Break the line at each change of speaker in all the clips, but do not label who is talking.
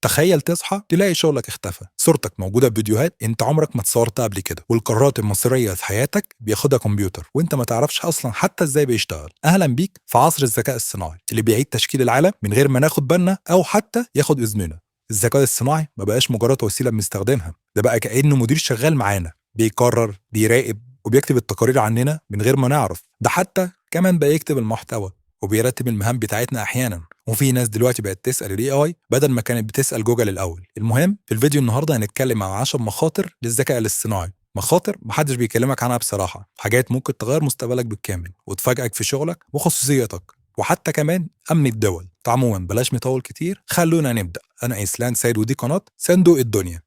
تخيل تصحى تلاقي شغلك اختفى، صورتك موجودة بفيديوهات انت عمرك ما اتصورتها قبل كده، والقرارات المصيرية في حياتك بياخدها كمبيوتر وانت ما تعرفش اصلا حتى ازاي بيشتغل. اهلا بيك في عصر الذكاء الصناعي اللي بيعيد تشكيل العالم من غير ما ناخد بالنا او حتى ياخد اذننا. الذكاء الصناعي ما بقاش مجرد وسيلة بنستخدمها، ده بقى كأنه مدير شغال معانا، بيقرر، بيراقب، وبيكتب التقارير عننا من غير ما نعرف. ده حتى كمان بقى يكتب المحتوى وبيرتب المهام بتاعتنا احيانا. وفي ناس دلوقتي بقت تسال الاي اي بدل ما كانت بتسال جوجل الاول. المهم في الفيديو النهارده هنتكلم عن 10 مخاطر للذكاء الاصطناعي، مخاطر محدش بيكلمك عنها بصراحه، حاجات ممكن تغير مستقبلك بالكامل وتفاجئك في شغلك وخصوصيتك وحتى كمان امن الدول. عموما بلاش نطول كتير، خلونا نبدا. انا اسلام سيد ودي قناه صندوق الدنيا.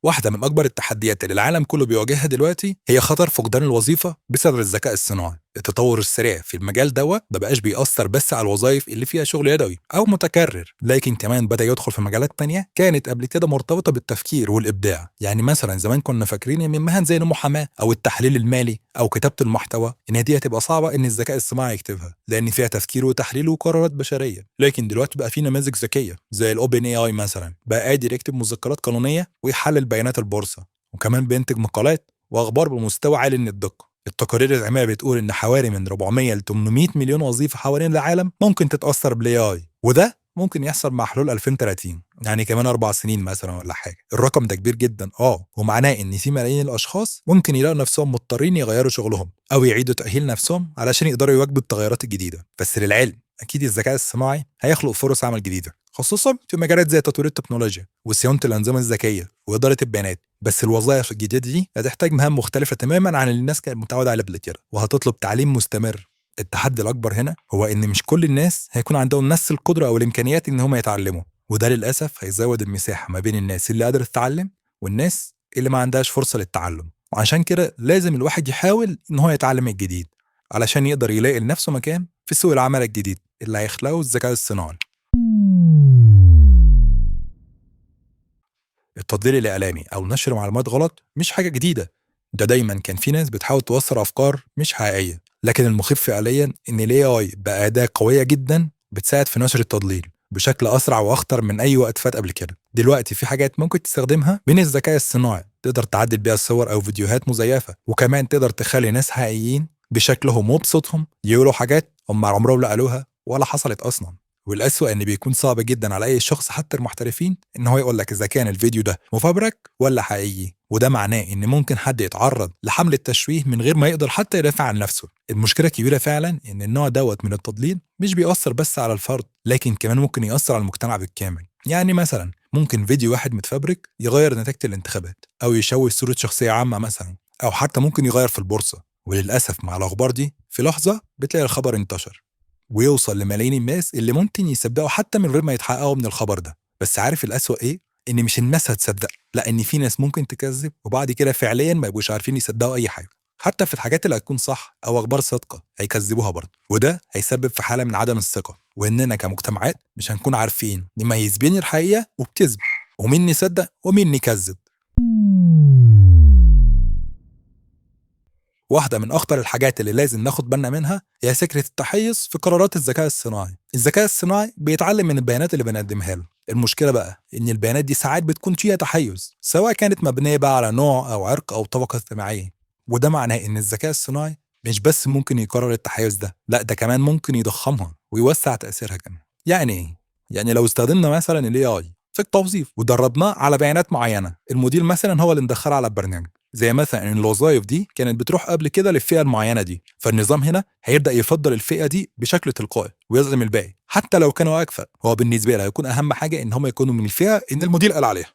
واحدة من أكبر التحديات اللي العالم كله بيواجهها دلوقتي هي خطر فقدان الوظيفة بسبب الذكاء الصناعي. التطور السريع في المجال ده ما بقاش بيأثر بس على الوظائف اللي فيها شغل يدوي أو متكرر، لكن كمان بدأ يدخل في مجالات تانية كانت قبل كده مرتبطة بالتفكير والإبداع. يعني مثلا زمان كنا فاكرين من مهن زي المحاماة أو التحليل المالي أو كتابة المحتوى إن دي هتبقى صعبة إن الذكاء الصناعي يكتبها لأن فيها تفكير وتحليل وقرارات بشرية. لكن دلوقتي بقى في نماذج ذكية زي الأوبن اي اي مثلا، بقى قادر يكتب مذكرات قانونية ويحلل بيانات البورصة، وكمان بينتج مقالات واخبار بمستوى عالي من الدقه. التقارير العلميه بتقول ان حوالي من 400 ل 800 مليون وظيفه حوالين العالم ممكن تتاثر بالاي اي، وده ممكن يحصل مع حلول 2030، يعني كمان 4 سنين مثلا ولا حاجه. الرقم ده كبير جدا، ومعناه ان في ملايين الاشخاص ممكن يلاقوا نفسهم مضطرين يغيروا شغلهم او يعيدوا تاهيل نفسهم علشان يقدروا يواكبوا التغيرات الجديده. بس للعلم اكيد الذكاء الصناعي هيخلق فرص عمل جديده، خصوصا في مجالات زي تطوير التكنولوجيا وصيانه الانظمه الذكيه واداره البيانات. بس الوظائف الجديده دي هتحتاج مهام مختلفه تماما عن اللي الناس كانت متعوده عليه قبل كده، وهتطلب تعليم مستمر. التحدي الاكبر هنا هو ان مش كل الناس هيكون عندهم نفس القدره او الامكانيات ان هم يتعلموا، وده للاسف هيزود المساحه ما بين الناس اللي قادره تتعلم والناس اللي ما عندهاش فرصه للتعلم. وعشان كده لازم الواحد يحاول ان هو يتعلم الجديد علشان يقدر يلاقي لنفسه مكان في سوق العمل الجديد اللي هيخلقه الذكاء الصناعي. التضليل الإعلامي أو نشر معلومات غلط مش حاجة جديدة، ده دايما كان في ناس بتحاول توصل أفكار مش حقيقية. لكن المخيف فعليا إن ال AI بقى أداة قوية جدا بتساعد في نشر التضليل بشكل أسرع وأخطر من أي وقت فات قبل كده. دلوقتي في حاجات ممكن تستخدمها من الذكاء الصناعي تقدر تعدل بيها صور أو فيديوهات مزيفة، وكمان تقدر تخلي ناس حقيقيين بشكلهم وبصوتهم يقولوا حاجات هم عمرهم لا قالوها ولا حصلت أصلا. والأسوأ إن بيكون صعب جدا على أي شخص حتى المحترفين إن هو يقول لك إذا كان الفيديو ده مفبرك ولا حقيقي، وده معناه إن ممكن حد يتعرض لحملة تشويه من غير ما يقدر حتى يدافع عن نفسه. المشكلة الكبيرة فعلا إن النوع دوت من التضليل مش بيأثر بس على الفرد، لكن كمان ممكن يأثر على المجتمع بالكامل. يعني مثلا ممكن فيديو واحد متفبرك يغير نتيجة الانتخابات أو يشوه صورة شخصية عامة مثلا، أو حتى ممكن يغير في البورصة. وللأسف مع الأخبار دي في لحظة بتلاقي الخبر انتشر ويوصل لملايين الناس اللي ممكن يصدقوا حتى من غير ما يتحققوا من الخبر ده. بس عارف الأسوأ إيه؟ إن مش الناس هتصدق، لا، إن في ناس ممكن تكذب وبعد كده فعليا ما يبقوش عارفين يصدقوا أي حاجة، حتى في الحاجات اللي هتكون صح أو أخبار صادقة هيكذبوها برضه، وده هيسبب في حالة من عدم الثقة، وإننا كمجتمعات مش هنكون عارفين نميز بين الحقيقة والكذب، ومين نصدق ومين نكذب. واحدة من أخطر الحاجات اللي لازم ناخد بالنا منها هي فكرة التحيز في قرارات الذكاء الصناعي. الذكاء الصناعي بيتعلم من البيانات اللي بنقدمها له. المشكلة بقى إن البيانات دي ساعات بتكون فيها تحيز، سواء كانت مبنية بقى على نوع أو عرق أو طبقة اجتماعية، وده معناه إن الذكاء الصناعي مش بس ممكن يقرر التحيز ده، لا، ده كمان ممكن يضخمها ويوسع تأثيرها كمان. يعني إيه؟ يعني لو استخدمنا مثلا ال AI في التوظيف ودربناه على بيانات معينة، المدير مثلا هو اللي مدخلها على البرنامج، زي مثلا ان الوظائف دي كانت بتروح قبل كده للفئه المعينه دي، فالنظام هنا هيبدا يفضل الفئه دي بشكل تلقائي ويظلم الباقي حتى لو كانوا اكفأ. هو بالنسبه له هيكون اهم حاجه ان هم يكونوا من الفئه ان المدير قال عليها.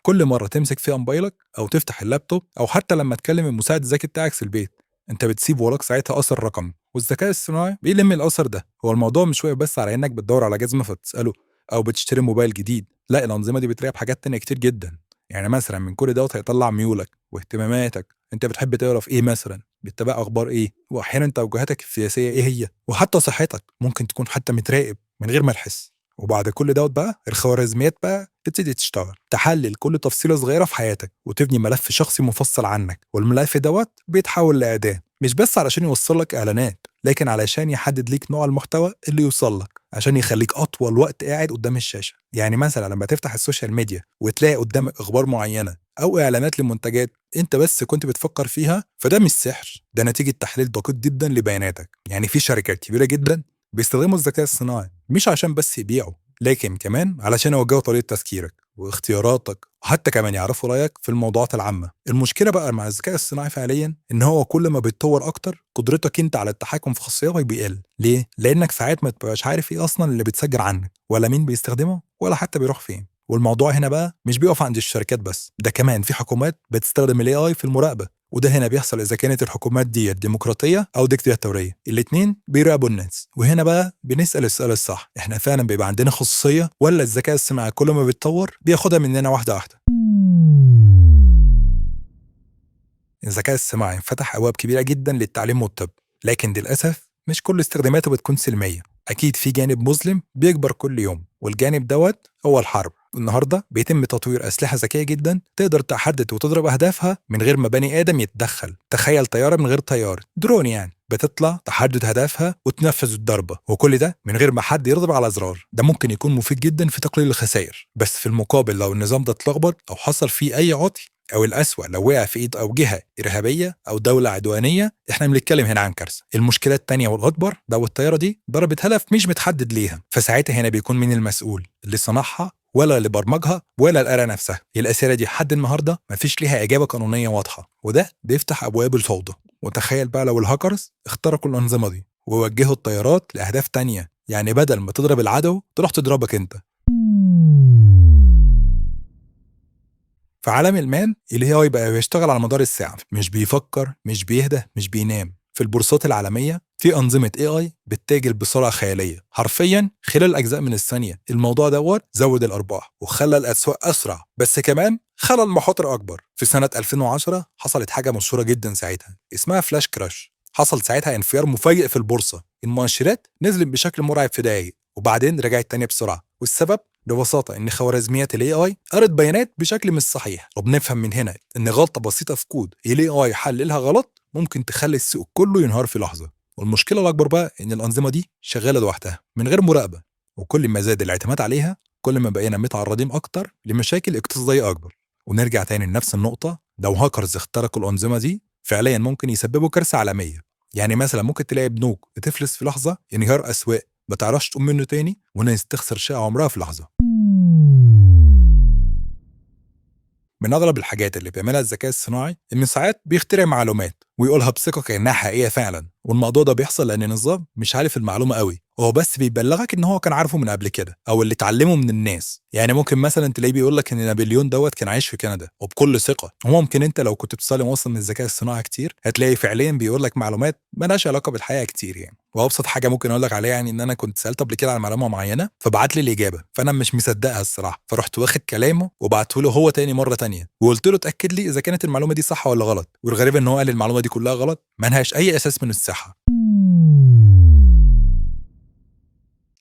كل مره تمسك فيها موبايلك او تفتح اللابتوب او حتى لما تكلم المساعد الذكي بتاعك في البيت، انت بتسيب وراك ساعتها اثر رقمي، والذكاء الصناعي بيلم الاثر ده. هو الموضوع مش واقف بس على انك بتدور على جزمه فتساله او بتشتري موبايل جديد، لا، الانظمه دي بتراقب حاجات تانية كتير جدا. يعني مثلا من كل دوت هيطلع ميولك واهتماماتك، انت بتحب تقرا في ايه مثلا، بتتابع اخبار ايه، واحيانا توجهاتك السياسيه ايه هي، وحتى صحتك ممكن تكون حتى متراقب من غير ما تحس. وبعد كل دوت بقى الخوارزميات بقى تبتدي تشتغل تحلل كل تفصيلة صغيرة في حياتك وتبني ملف شخصي مفصل عنك، والملف دوت بيتحول لأداة مش بس علشان يوصل لك إعلانات، لكن علشان يحدد ليك نوع المحتوى اللي يوصل لك عشان يخليك أطول وقت قاعد قدام الشاشة. يعني مثلا لما تفتح السوشيال ميديا وتلاقي قدامك أخبار معينة أو إعلانات لمنتجات أنت بس كنت بتفكر فيها، فده مش سحر، ده نتيجة تحليل دقيق جدا لبياناتك. يعني في شركات كبيرة جدا بيستخدموا الذكاء الصناعي مش عشان بس يبيعوا، لكن كمان علشان يوجهوا طريقة تفكيرك واختياراتك، وحتى كمان يعرفوا رأيك في الموضوعات العامة. المشكلة بقى مع الذكاء الصناعي فعليا إن هو كل ما بيتطور أكتر قدرتك أنت على التحكم في خصوصياتك بيقل. ليه؟ لأنك ساعات ما تبقاش عارف إيه أصلا اللي بيتسجل عنك، ولا مين بيستخدمه، ولا حتى بيروح فين. والموضوع هنا بقى مش بيقف عند الشركات بس، ده كمان في حكومات بتستخدم الاي اي في المراقبه، وده هنا بيحصل اذا كانت الحكومات دي ديمقراطيه او ديكتاتوريه، الاتنين بيراقبوا الناس. وهنا بقى بنسال السؤال الصح، احنا فعلا بيبقى عندنا خصوصيه ولا الذكاء الصناعي كل ما بيتطور بياخدها مننا واحده واحده؟ الذكاء الصناعي فتح ابواب كبيره جدا للتعليم والطب، لكن للاسف مش كل استخداماته بتكون سلميه. اكيد في جانب مظلم بيكبر كل يوم، والجانب دوت هو الحرب. النهارده بيتم تطوير اسلحه ذكيه جدا تقدر تحدد وتضرب اهدافها من غير ما بني ادم يتدخل. تخيل طياره من غير طيار، درون يعني، بتطلع تحدد هدفها وتنفذ الضربه، وكل ده من غير ما حد يضرب على زرار. ده ممكن يكون مفيد جدا في تقليل الخسائر، بس في المقابل لو النظام ده اتلخبط او حصل فيه اي عطل، أو الأسوأ لو وقع في إيد أو جهة إرهابية أو دولة عدوانية، إحنا بنتكلم هنا عن كارثة. المشكلة التانية والأكبر، لو الطيارة دي ضربت هدف مش متحدد ليها، فساعتها هنا بيكون مين المسؤول؟ اللي صنعها ولا اللي برمجها ولا الآلة نفسها؟ الأسئلة دي لحد النهاردة مفيش ليها إجابة قانونية واضحة، وده بيفتح أبواب الفوضى. وتخيل بقى لو الهاكرز اخترقوا الأنظمة دي ووجهوا الطيارات لأهداف تانية، يعني بدل ما تضرب العدو تروح تضربك أنت. في عالم المان الاي اي بقى بيشتغل على مدار الساعه، مش بيفكر، مش بيهدى، مش بينام. في البورصات العالميه في انظمه اي اي بتتاجر بسرعه خياليه، حرفيا خلال اجزاء من الثانيه. الموضوع دوت زود الارباح وخلى الاسواق اسرع، بس كمان خلى المخاطر اكبر. في سنه 2010 حصلت حاجه مشهوره جدا ساعتها اسمها فلاش كراش. حصل ساعتها انفجار مفاجئ في البورصه، المؤشرات نزلت بشكل مرعب في دقايق وبعدين رجعت تاني بسرعه. والسبب ببساطة إن خوارزميات ال AI قرت بيانات بشكل مش صحيح، وبنفهم من هنا إن غلطة بسيطة في كود ال AI حللها غلط ممكن تخلي السوق كله ينهار في لحظة. والمشكلة الأكبر بقى إن الأنظمة دي شغالة لوحدها من غير مراقبة، وكل ما زاد الاعتماد عليها كل ما بقينا متعرضين أكتر لمشاكل اقتصادية أكبر. ونرجع تاني لنفس النقطة، لو هاكرز اخترقوا الأنظمة دي فعليا ممكن يسببوا كارثة عالمية. يعني مثلا ممكن تلاقي بنوك بتفلس في لحظة، انهيار أسواق ما تعرفش تقوم منه تاني، وناس تخسر شقة عمرها في لحظة. من أغرب الحاجات اللي بيعملها الذكاء الصناعي إن ساعات بيخترع معلومات ويقولها بثقة كأنها حقيقية فعلا، والموضوع ده بيحصل لأن النظام مش عارف المعلومة قوي، هو بس بيبلغك إن هو كان عارفه من قبل كده أو اللي اتعلمه من الناس. يعني ممكن مثلا تلاقيه بيقول لك إن نابليون دوت كان عايش في كندا وبكل ثقة، وممكن أنت لو كنت بتصلي موصل من الذكاء الصناعي كتير هتلاقي فعليا بيقول لك معلومات مالهاش علاقة بالحقيقة كتير يعني. وابسط حاجه ممكن اقول لك عليها يعني ان انا كنت سالت قبل كده على معلومه معينه فبعت لي الاجابه، فانا مش مصدقها الصراحه، فرحت واخد كلامه وبعته له هو تاني مره تانيه وقلت له اتاكد لي اذا كانت المعلومه دي صح ولا غلط، والغريب ان هو قال المعلومه دي كلها غلط ما لهاش اي اساس من الصحه.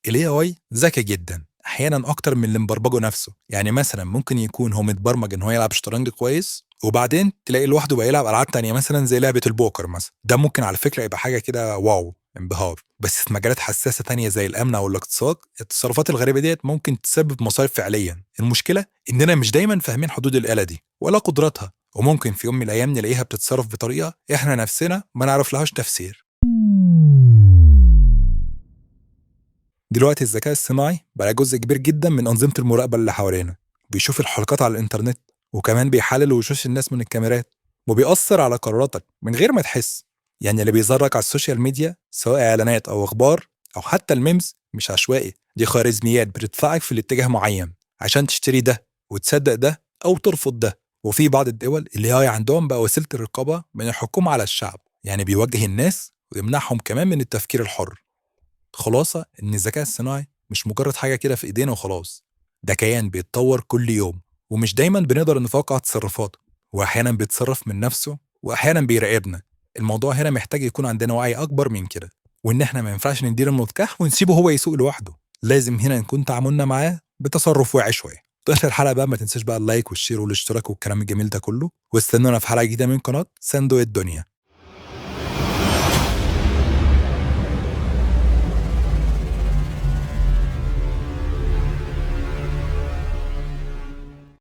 الاي اي ذكي جدا احيانا اكتر من اللي مبرمجه نفسه. يعني مثلا ممكن يكون هو متبرمج ان هو يلعب شطرنج كويس وبعدين تلاقي لوحده بقى يلعب العاب تانية مثلا زي لعبه البوكر مثلا. ده ممكن على فكره يبقى حاجه كده واو، انبهار. بس في مجالات حساسه تانية زي الامن او الاقتصاد التصرفات الغريبه ديت ممكن تسبب مصايب فعليا. المشكله اننا مش دايما فاهمين حدود الاله دي ولا قدراتها، وممكن في يوم من الايام نلاقيها بتتصرف بطريقه احنا نفسنا ما نعرف لهاش تفسير. دلوقتي الذكاء الصناعي بقى جزء كبير جدا من أنظمة المراقبة اللي حوالينا، بيشوف الحركات على الإنترنت وكمان بيحلل وشوش الناس من الكاميرات، وبيأثر على قراراتك من غير ما تحس. يعني اللي بيظهرك على السوشيال ميديا سواء إعلانات أو أخبار أو حتى الميمز مش عشوائي، دي خوارزميات بتدفعك في الاتجاه معين عشان تشتري ده وتصدق ده أو ترفض ده. وفي بعض الدول اللي هي عندهم بقى وسيلة الرقابة من الحكومة على الشعب، يعني بيوجه الناس ويمنعهم كمان من التفكير الحر. خلاصة إن الذكاء الصناعي مش مجرد حاجة كده في إيدينا وخلاص، ده كيان بيتطور كل يوم ومش دايما بنقدر نتوقع تصرفاته، وأحيانا بيتصرف من نفسه وأحيانا بيراقبنا. الموضوع هنا محتاج يكون عندنا وعي أكبر من كده، وإن إحنا ما ينفعش ندير المفتاح ونسيبه هو يسوق لوحده. لازم هنا نكون تعاملنا معاه بتصرف واعي شوية. في آخر الحلقة بقى ما تنساش بقى اللايك والشير والاشتراك والكلام الجميل ده كله، واستنونا في حلقة جديدة من قناة صندوق الدنيا.